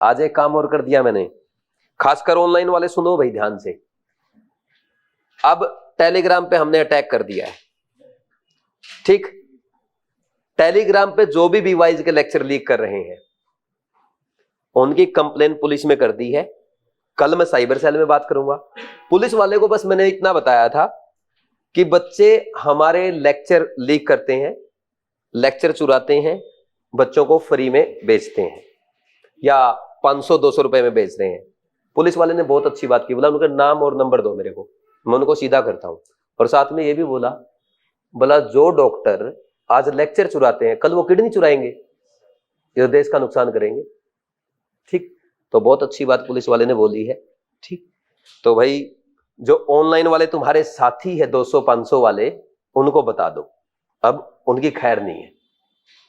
आज एक काम और कर दिया मैंने, खासकर ऑनलाइन वाले सुनो भाई ध्यान से। अब टेलीग्राम पे हमने अटैक कर दिया है, ठीक। टेलीग्राम पे जो भी बीवाइज के लेक्चर लीक कर रहे हैं उनकी कंप्लेन पुलिस में कर दी है। कल मैं साइबर सेल में बात करूंगा। पुलिस वाले को बस मैंने इतना बताया था कि बच्चे हमारे लेक्चर लीक करते हैं, लेक्चर चुराते हैं, बच्चों को फ्री में बेचते हैं या 500-200 रुपए में बेच रहे हैं। पुलिस वाले ने बहुत अच्छी बात की, बोला उनका नाम और नंबर दो मेरे को, मैं उनको सीधा करता हूं। और साथ में ये भी बोला जो डॉक्टर आज लेक्चर चुराते हैं कल वो किडनी चुराएंगे, ये देश का नुकसान करेंगे, ठीक। तो बहुत अच्छी बात पुलिस वाले ने बोली है, ठीक। तो भाई जो ऑनलाइन वाले तुम्हारे साथी है 200-500 वाले, उनको बता दो अब उनकी खैर नहीं है,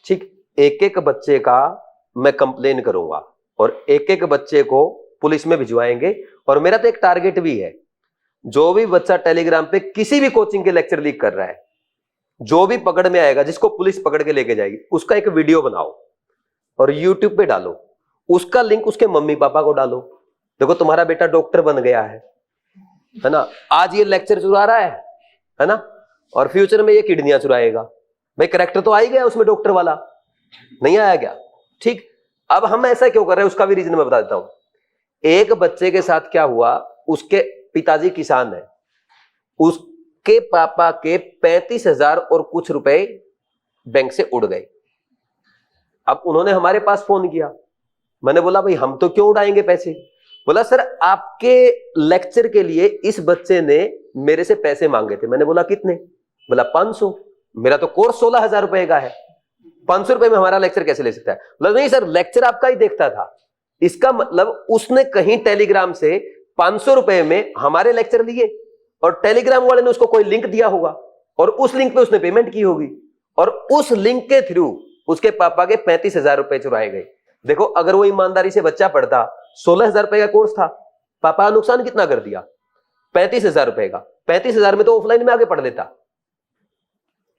ठीक। एक एक बच्चे का मैं कंप्लेन करूंगा और एक एक बच्चे को पुलिस में भिजवाएंगे। और मेरा तो एक टारगेट भी है, जो भी बच्चा टेलीग्राम पे किसी भी कोचिंग के लेक्चर लीक कर रहा है, जो भी पकड़ में आएगा, जिसको पुलिस पकड़ के लेके जाएगी, उसका एक वीडियो बनाओ और यूट्यूब पे डालो, उसका लिंक उसके मम्मी पापा को डालो। देखो तुम्हारा बेटा डॉक्टर बन गया है ना, आज ये लेक्चर चुरा रहा है ना, और फ्यूचर में ये किडनियां चुराएगा। भाई करैक्टर तो आ ही गया उसमें, डॉक्टर वाला नहीं आया क्या, ठीक। अब हम ऐसा क्यों कर रहे हैं उसका भी रीजन मैं बता देता हूं। एक बच्चे के साथ क्या हुआ, उसके पिताजी किसान है, उसके पापा के 35,000 और कुछ रुपए बैंक से उड़ गए। अब उन्होंने हमारे पास फोन किया, मैंने बोला भाई हम तो क्यों उड़ाएंगे पैसे। बोला सर आपके लेक्चर के लिए इस बच्चे ने मेरे से पैसे मांगे थे। मैंने बोला कितने, बोला 500। मेरा तो कोर्स 16,000 रुपए का है, 500 रुपए में हमारा लेक्चर कैसे ले सकता है। बोला नहीं सर लेक्चर आपका ही देखता था। इसका मतलब उसने कहीं टेलीग्राम से 500 रुपए में हमारे लेक्चर लिए और टेलीग्राम वाले ने उसको कोई लिंक दिया होगा और उस लिंक पे उसने पेमेंट की होगी और उस लिंक के थ्रू उसके पापा के 35,000 रुपए चुराए गए। देखो अगर वो ईमानदारी से बच्चा पढ़ता, 16,000 रुपए का कोर्स था, पापा नुकसान कितना कर दिया, 35,000 रुपए का। 35,000 में तो ऑफलाइन में आगे पढ़ लेता।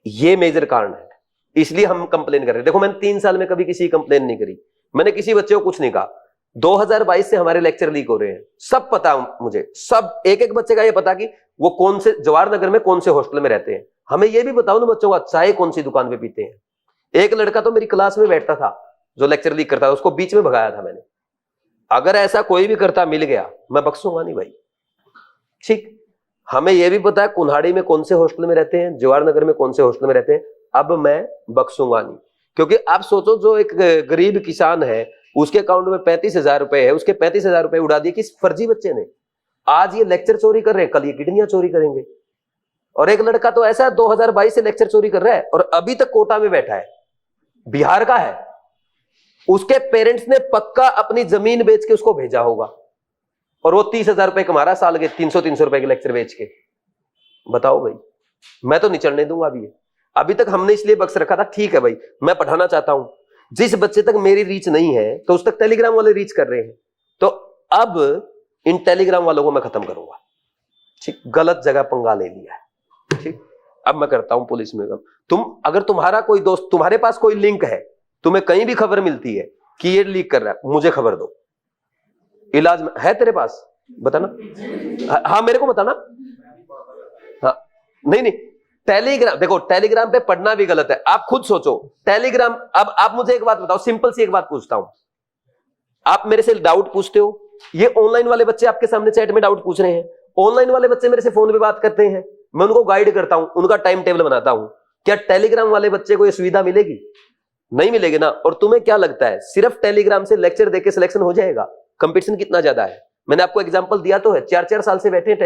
ये मेजर कारण है, इसलिए हम कंप्लेन कर रहे हैं। देखो मैंने 3 साल में कभी किसी कंप्लेन नहीं करी, मैंने किसी बच्चे को कुछ नहीं कहा। 2022 से हमारे लेक्चर लीक हो रहे हैं, सब पता मुझे, सब एक एक बच्चे का ये पता कि वो कौन से जवाहर नगर में कौन से हॉस्टल में रहते हैं। हमें ये भी बताओ ना बच्चों का चाय कौन सी दुकान पे पीते हैं। एक लड़का तो मेरी क्लास में बैठता था जो लेक्चर लीक करता था, उसको बीच में भगाया था मैंने। अगर ऐसा कोई भी करता मिल गया मैं बख्शूंगा नहीं भाई, ठीक। हमें यह भी पता है कुल्हाड़ी में कौन से हॉस्टल में रहते हैं, जवाहर नगर में कौन से हॉस्टल में रहते हैं। अब मैं बख्शूंगा नहीं, क्योंकि आप सोचो जो एक गरीब किसान है उसके अकाउंट में 35,000 रुपए है, उसके 35,000 रुपए उड़ा दिए किस फर्जी बच्चे ने। आज ये लेक्चर चोरी कर रहे हैं, कल ये किडनियां चोरी करेंगे। और एक लड़का तो ऐसा 2022 से लेक्चर चोरी कर रहा है और अभी तक कोटा में बैठा है, बिहार का है। उसके पेरेंट्स ने पक्का अपनी जमीन बेच के उसको भेजा होगा और वो 30,000 रुपए कमा रहा साल के, 300-300 रुपए के लेक्चर बेच के। बताओ भाई, मैं तो नहीं चलने दूंगा अभी तक हमने इसलिए बख्श रखा था, ठीक है भाई मैं पढ़ाना चाहता हूं, जिस बच्चे तक मेरी रीच नहीं है तो उस तक टेलीग्राम वाले रीच कर रहे हैं, तो अब इन टेलीग्राम वालों को मैं खत्म करूंगा, ठीक। गलत जगह पंगा ले लिया है, ठीक। अब मैं करता हूं पुलिस में। तुम अगर तुम्हारा कोई दोस्त, तुम्हारे पास कोई लिंक है, तुम्हें कहीं भी खबर मिलती है कि ये लीक कर रहा है, मुझे खबर दो। इलाज में है तेरे पास, बताना। हाँ मेरे को बताना। हाँ नहीं टेलीग्राम, देखो टेलीग्राम पे पढ़ना भी गलत है, आप खुद सोचो टेलीग्राम। अब आप मुझे एक बात बताओ, सिंपल सी एक बात पूछता हूं, आप मेरे से डाउट पूछते हो, ये ऑनलाइन वाले बच्चे आपके सामने चैट में डाउट पूछ रहे हैं, ऑनलाइन वाले बच्चे मेरे से फोन पे बात करते हैं, मैं उनको गाइड करता हूं, उनका टाइम टेबल बनाता हूं। क्या टेलीग्राम वाले बच्चे को यह सुविधा मिलेगी? नहीं मिलेगी ना। और तुम्हें क्या लगता है सिर्फ टेलीग्राम से लेक्चर देके सिलेक्शन हो जाएगा? कंपटीशन कितना ज्यादा है, मैंने आपको एग्जांपल दिया तो है। 4-4 साल से बैठे हैं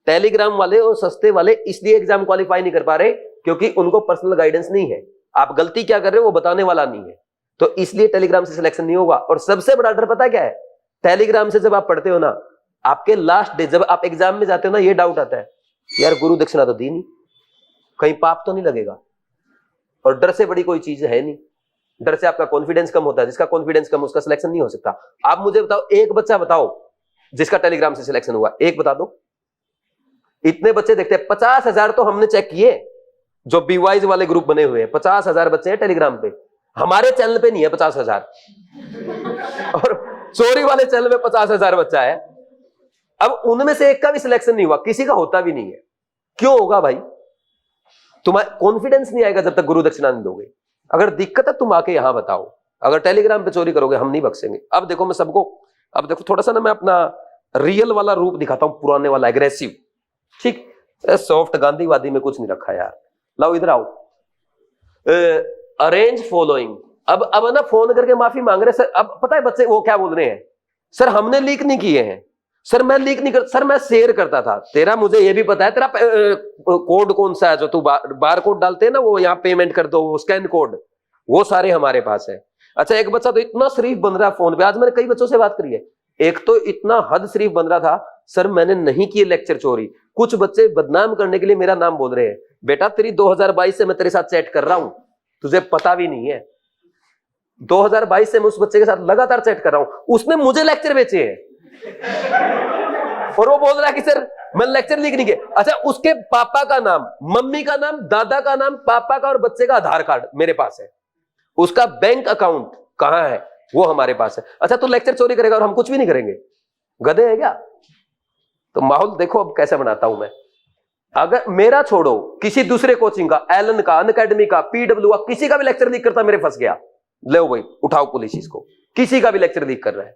टेलीग्राम वाले और सस्ते वाले, इसलिए एग्जाम क्वालिफाई नहीं कर पा रहे क्योंकि उनको पर्सनल गाइडेंस नहीं है। आप गलती क्या कर रहे हो वो बताने वाला नहीं है, तो इसलिए टेलीग्राम से सिलेक्शन नहीं होगा। और सबसे बड़ा डर पता क्या है, टेलीग्राम से जब आप पढ़ते हो ना, आपके लास्ट डे जब आप एग्जाम में जाते हो ना, ये डाउट आता है यार गुरु दक्षिणा तो दी नहीं, कहीं पाप तो नहीं लगेगा। और डर से बड़ी कोई चीज है नहीं, डर से आपका कॉन्फिडेंस कम होता है, जिसका कॉन्फिडेंस कम उसका सिलेक्शन नहीं हो सकता। आप मुझे बताओ, एक बच्चा बताओ जिसका टेलीग्राम से सिलेक्शन हुआ, एक बता दो। इतने बच्चे देखते हैं, 50,000 तो हमने चेक किए जो बीवाइज वाले ग्रुप बने हुए हैं, 50,000 बच्चे हैं टेलीग्राम पे। हमारे चैनल पे नहीं है 50,000 और चोरी वाले चैनल में 50,000 बच्चा है। अब उनमें से एक का भी सिलेक्शन नहीं हुआ, किसी का होता भी नहीं है। क्यों होगा भाई? तुम्हारा कॉन्फिडेंस नहीं आएगा जब तक गुरु दक्षिणा नहीं दोगे। अगर दिक्कत है तुम आके यहां बताओ। अगर टेलीग्राम पे चोरी करोगे हम नहीं बख्शेंगे। अब देखो मैं सबको, अब देखो थोड़ा सा ना मैं अपना रियल वाला रूप दिखाता हूं, पुराने वाला एग्रेसिव। ठीक, सॉफ्ट गांधीवादी में कुछ नहीं रखा यार। लाओ इधर आओ। Arrange following. अब ना फोन करके माफी मांग रहे सर। अब पता है बच्चे वो क्या बोल रहे हैं, सर हमने लीक नहीं किए हैं, सर मैं लीक नहीं कर, सर मैं शेयर करता था। तेरा मुझे ये भी पता है तेरा कोड कौन सा है जो तू बार कोड डालते हैं ना, वो यहाँ पेमेंट कर दो, वो स्कैन कोड, वो सारे हमारे पास है। अच्छा एक बच्चा तो इतना शरीफ बन रहा है फोन पे, आज मैंने कई बच्चों से बात करी है, एक तो इतना हद शरीफ बन रहा था, सर मैंने नहीं किए लेक्चर चोरी। कुछ बच्चे बदनाम करने के लिए मेरा नाम बोल रहे हैं, बेटा तेरी 2022 से मैं तेरे साथ चैट कर रहा हूं, तुझे पता भी नहीं है। 2022 से मैं उस बच्चे के साथ लगातार चैट कर रहा हूं, उसने मुझे लेक्चर बेचे हैं और वो बोल रहा है कि सर मैं लेक्चर लिख नहीं किया। अच्छा उसके पापा का नाम, मम्मी का नाम, दादा का नाम, पापा का और बच्चे का आधार कार्ड मेरे पास है, उसका बैंक अकाउंट कहां है वो हमारे पास है। अच्छा तो लेक्चर चोरी करेगा और हम कुछ भी नहीं करेंगे, गधे है क्या? तो माहौल देखो अब कैसे बनाता हूं मैं। अगर मेरा छोड़ो, किसी दूसरे कोचिंग का, एलन का, अनअकैडमी का, पीडब्ल्यू का, किसी का भी लेक्चर लीक करता मेरे फंस गया, ले भाई उठाओ पुलिस इसको, किसी का भी लेक्चर लीक कर रहा है।